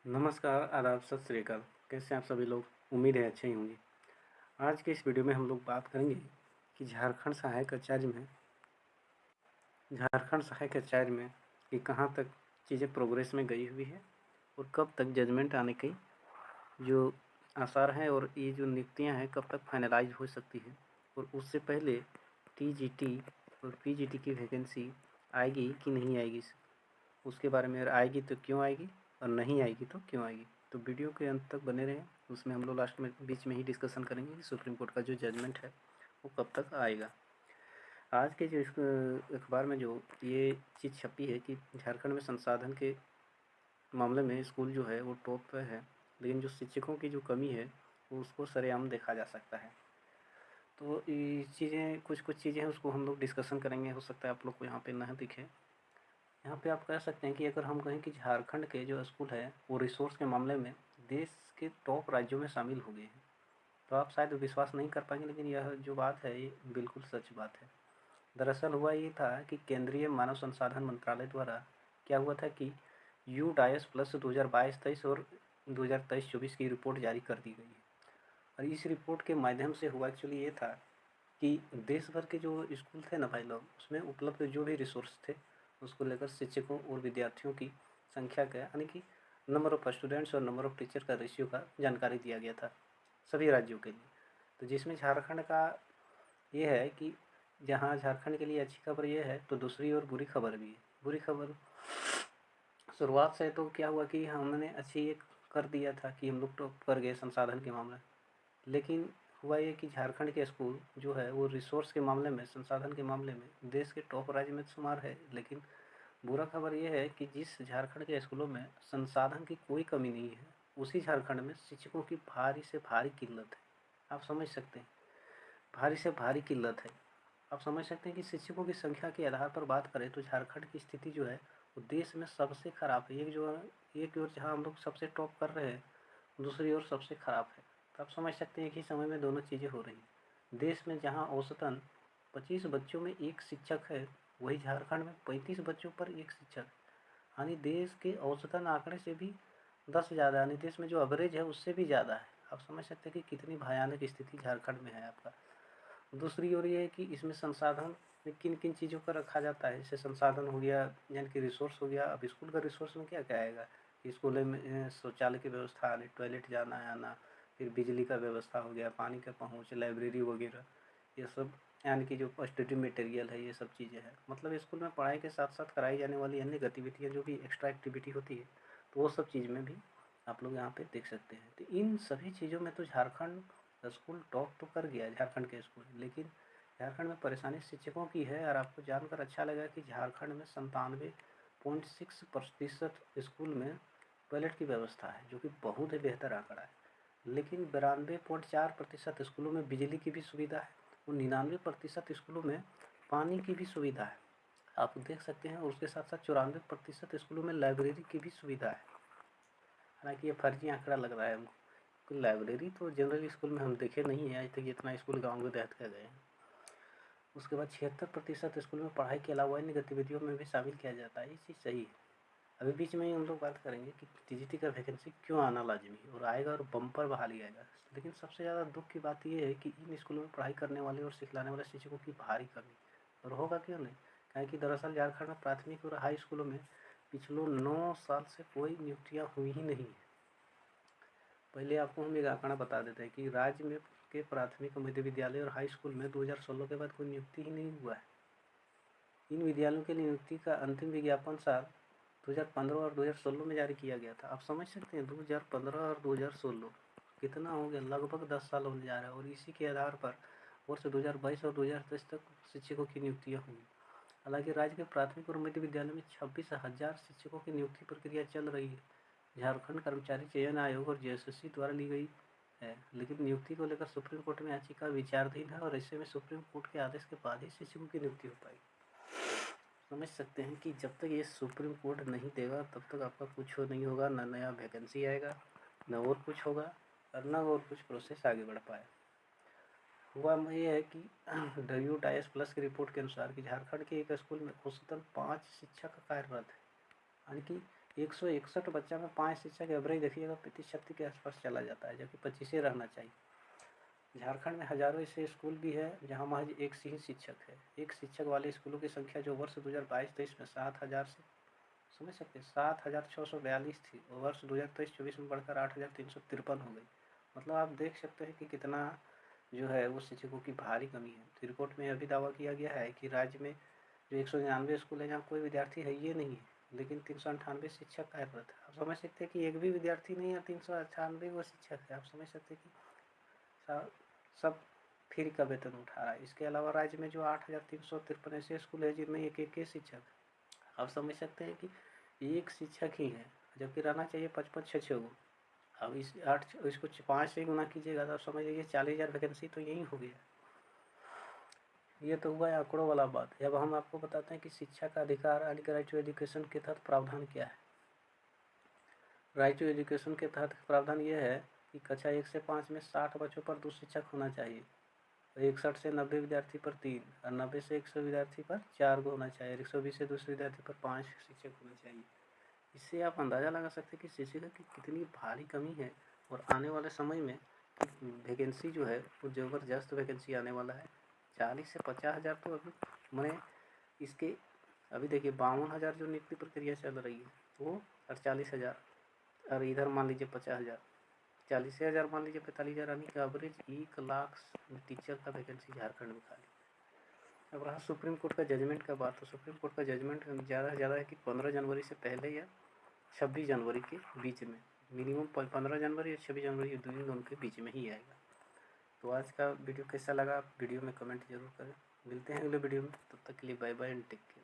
नमस्कार, आदाब, सत श्री अकाल। कैसे हैं आप सभी लोग? उम्मीद है अच्छे ही होंगे। आज के इस वीडियो में हम लोग बात करेंगे कि झारखंड सहायक आचार्य में कि कहाँ तक चीज़ें प्रोग्रेस में गई हुई है और कब तक जजमेंट आने की जो आसार हैं और ये जो नियुक्तियाँ हैं कब तक फाइनलाइज हो सकती है और उससे पहले टीजीटी और पीजीटी की वैकेंसी आएगी कि नहीं आएगी, उसके बारे में। अगर आएगी तो क्यों आएगी और नहीं आएगी तो क्यों आएगी। तो वीडियो के अंत तक बने रहें, उसमें हम लोग लास्ट में बीच में ही डिस्कशन करेंगे कि सुप्रीम कोर्ट का जो जजमेंट है वो कब तक आएगा। आज के जो इस अखबार में जो ये चीज़ छपी है कि झारखंड में संसाधन के मामले में स्कूल जो है वो टॉप पे है, लेकिन जो शिक्षकों की जो कमी है वो उसको सरेआम देखा जा सकता है। तो ये चीज़ें कुछ चीज़ें हैं उसको हम लोग डिस्कशन करेंगे। हो सकता है आप लोग को यहाँ पे ना दिखे। यहाँ पे आप कह सकते हैं कि अगर हम कहें कि झारखंड के जो स्कूल है वो रिसोर्स के मामले में देश के टॉप राज्यों में शामिल हो गए हैं, तो आप शायद विश्वास नहीं कर पाएंगे, लेकिन यह जो बात है ये बिल्कुल सच बात है। दरअसल हुआ ये था कि केंद्रीय मानव संसाधन मंत्रालय द्वारा क्या हुआ था कि यूडायस प्लस 2022-23 और 2023-24 की रिपोर्ट जारी कर दी गई है। और इस रिपोर्ट के माध्यम से हुआ एक्चुअली ये था कि देश भर के जो स्कूल थे ना भाई लोग, उसमें उपलब्ध जो भी रिसोर्स थे उसको लेकर शिक्षकों और विद्यार्थियों की संख्या का यानी कि नंबर ऑफ़ स्टूडेंट्स और नंबर ऑफ़ टीचर का रेशियो का जानकारी दिया गया था सभी राज्यों के लिए। तो जिसमें झारखंड का ये है कि जहाँ झारखंड के लिए अच्छी खबर ये है तो दूसरी ओर बुरी खबर भी है। बुरी खबर शुरुआत से तो क्या हुआ कि हमने अच्छी एक कर दिया था कि हम लोग टॉप कर गए संसाधन के मामले, लेकिन हुआ ये कि झारखंड के स्कूल जो है वो रिसोर्स के मामले में, संसाधन के मामले में देश के टॉप राज्य में शुमार है। लेकिन बुरा खबर ये है कि जिस झारखंड के स्कूलों में संसाधन की कोई कमी नहीं है, उसी झारखंड में शिक्षकों की भारी से भारी किल्लत है। आप समझ सकते हैं, भारी से भारी किल्लत है। आप समझ सकते हैं कि शिक्षकों की संख्या के आधार पर बात करें तो झारखंड की स्थिति जो है वो देश में सबसे ख़राब है। एक ओर जहाँ हम लोग सबसे टॉप कर रहे हैं, दूसरी ओर सबसे ख़राब है। तो आप समझ सकते हैं कि समय में दोनों चीज़ें हो रही हैं। देश में जहाँ औसतन 25 बच्चों में एक शिक्षक है, वही झारखंड में 35 बच्चों पर एक शिक्षक है। यानी देश के औसतन आंकड़े से भी 10 ज़्यादा, यानी देश में जो एवरेज है उससे भी ज़्यादा है। आप समझ सकते हैं कि कितनी भयानक स्थिति झारखंड में है आपका। दूसरी ओर ये है कि इसमें संसाधन में किन किन चीज़ों का रखा जाता है। जैसे संसाधन हो गया यानी कि रिसोर्स हो गया। अब स्कूल का रिसोर्स में क्या क्या आएगा कि स्कूल में शौचालय की व्यवस्था, यानी टॉयलेट जाना आना, फिर बिजली का व्यवस्था हो गया, पानी का पहुँच, लाइब्रेरी वगैरह, ये सब, यानी कि जो स्टडी मटेरियल है, ये सब चीज़ें हैं। मतलब स्कूल में पढ़ाई के साथ साथ कराई जाने वाली अन्य गतिविधियाँ जो भी एक्स्ट्रा एक्टिविटी होती है, तो वो सब चीज़ में भी आप लोग यहाँ पे देख सकते हैं। तो इन सभी चीज़ों में तो झारखंड स्कूल टॉप तो कर गया है, झारखंड के स्कूल। लेकिन झारखंड में परेशानी शिक्षकों की है। और आपको जानकर अच्छा लगा कि झारखंड में 97.6% स्कूल में टॉयलेट की व्यवस्था है, जो कि बहुत ही बेहतर आंकड़ा है। लेकिन 92.4% स्कूलों में बिजली की भी सुविधा है और 99% स्कूलों में पानी की भी सुविधा है, आप देख सकते हैं। और उसके साथ साथ 94% स्कूलों में लाइब्रेरी की भी सुविधा है। हालांकि ये फर्जी आंकड़ा लग रहा है हमको, क्योंकि लाइब्रेरी तो जनरल स्कूल में हम देखे नहीं है आज तक, इतना स्कूल गाँव के देहात का गए हैं। उसके बाद 76% स्कूल में पढ़ाई के अलावा अन्य गतिविधियों में भी शामिल किया जाता है। ये चीज़ सही है। अभी बीच में ही हम लोग बात करेंगे कि टीजीटी का वैकेंसी क्यों आना लाजमी है, और आएगा और बम्पर बहाली आएगा। लेकिन सबसे ज़्यादा दुख की बात ये है कि इन स्कूलों में पढ़ाई करने वाले और सिखलाने वाले शिक्षकों की भारी कमी। और होगा क्यों नहीं, क्या कि दरअसल झारखंड में प्राथमिक और हाई स्कूलों में पिछले 9 साल से कोई नियुक्तियाँ हुई ही नहीं है। पहले आपको हम एक आंकड़ा बता देते हैं कि राज्य में के प्राथमिक मध्य विद्यालय और हाई स्कूल में 2016 के बाद कोई नियुक्ति ही नहीं हुआ है। इन विद्यालयों के लिए नियुक्ति का अंतिम विज्ञापन साल 2015 और 2016 में जारी किया गया था। आप समझ सकते हैं 2015 और 2016 कितना हो गया, लगभग 10 साल होने जा रहा है। और इसी के आधार पर वर्ष 2022 और 2023 तक शिक्षकों की नियुक्तियाँ हुई। हालांकि राज्य के प्राथमिक और मध्य विद्यालयों में 26,000 शिक्षकों की नियुक्ति प्रक्रिया चल रही है। झारखंड कर्मचारी चयन आयोग और जेएसएससी द्वारा ली गई है, लेकिन नियुक्ति को लेकर सुप्रीम कोर्ट में याचिका विचाराधीन है और ऐसे में सुप्रीम कोर्ट के आदेश के बाद ही शिक्षकों की नियुक्ति हो पाएगी। समझ सकते हैं कि जब तक ये सुप्रीम कोर्ट नहीं देगा तब तक आपका कुछ नहीं होगा, ना नया वैकेंसी आएगा, ना और कुछ होगा, और ना और कुछ प्रोसेस आगे बढ़ पाए। हुआ ये है कि WDIS+ की रिपोर्ट के अनुसार कि झारखंड के एक स्कूल में औसतन 5 शिक्षक कार्यरत है, यानी कि 161 बच्चा में 5 शिक्षक एवरेज देखिएगा 35-36 के आसपास चला जाता है, जबकि 25 ही रहना चाहिए। झारखंड में हज़ारों ऐसे स्कूल भी है जहाँ महज एक से ही शिक्षक है। एक शिक्षक वाले स्कूलों की संख्या जो वर्ष 2022-23 में 7,000 से समझ सकते हैं 7,642 थी, और वर्ष 2023-24 में बढ़कर 8,353 हो गई। मतलब आप देख सकते हैं कि कितना जो है वो शिक्षकों की भारी कमी है। तो रिपोर्ट में यह भी दावा किया गया है कि राज्य में जो 199 स्कूल है जहाँ कोई विद्यार्थी है ये नहीं है, लेकिन 398 शिक्षक कार्यरत है। आप समझ सकते हैं कि एक भी विद्यार्थी नहीं है, 398 वो शिक्षक है। आप समझ सकते हैं कि सब फ्री का वेतन उठा रहा है। इसके अलावा राज्य में जो 8,353 ऐसे स्कूल है जिनमें एक एक शिक्षक है। आप समझ सकते हैं कि एक शिक्षक ही है, जबकि रहना चाहिए 55 6 गो। अब इसको 5 से गुना कीजिएगा तो आप समझ लीजिए 40,000 वैकेंसी तो यही हो गया। ये तो हुआ आंकड़ों वाला बात। अब हम आपको बताते हैं कि शिक्षा का अधिकार यानी कि राइट टू एजुकेशन के तहत प्रावधान क्या है। राइट टू एजुकेशन के तहत प्रावधान ये है कि कक्षा 1 से 5 में 60 बच्चों पर 2 शिक्षक होना चाहिए, 61 से 90 विद्यार्थी पर 3, और 90 से 100 विद्यार्थी पर 4 को होना चाहिए, 120 से 200 विद्यार्थी पर 5 शिक्षक होना चाहिए। इससे आप अंदाज़ा लगा सकते हैं कि शिक्षकों की कितनी भारी कमी है, और आने वाले समय में वैकेंसी जो है वो ज़बरदस्त वैकेंसी आने वाला है। 40 से 50,000 तो अभी मैंने इसके अभी देखिए 52,000 जो नियुक्ति प्रक्रिया चल रही है वो 48,000, और इधर मान लीजिए 50,000, 40,000 मान लीजिए 45,000, यानी कि एवरेज 1 लाख टीचर का वैकेंसी झारखंड में खाली। अब रहा सुप्रीम कोर्ट का जजमेंट का बात, तो सुप्रीम कोर्ट का जजमेंट ज़्यादा से ज़्यादा है कि 15 जनवरी से पहले या 26 जनवरी के बीच में, मिनिमम 15 जनवरी या 26 जनवरी दोनों के बीच में ही आएगा। तो आज का वीडियो कैसा लगा आप वीडियो में कमेंट जरूर करें। मिलते हैं अगले वीडियो में, तब तक के लिए bye bye and take care.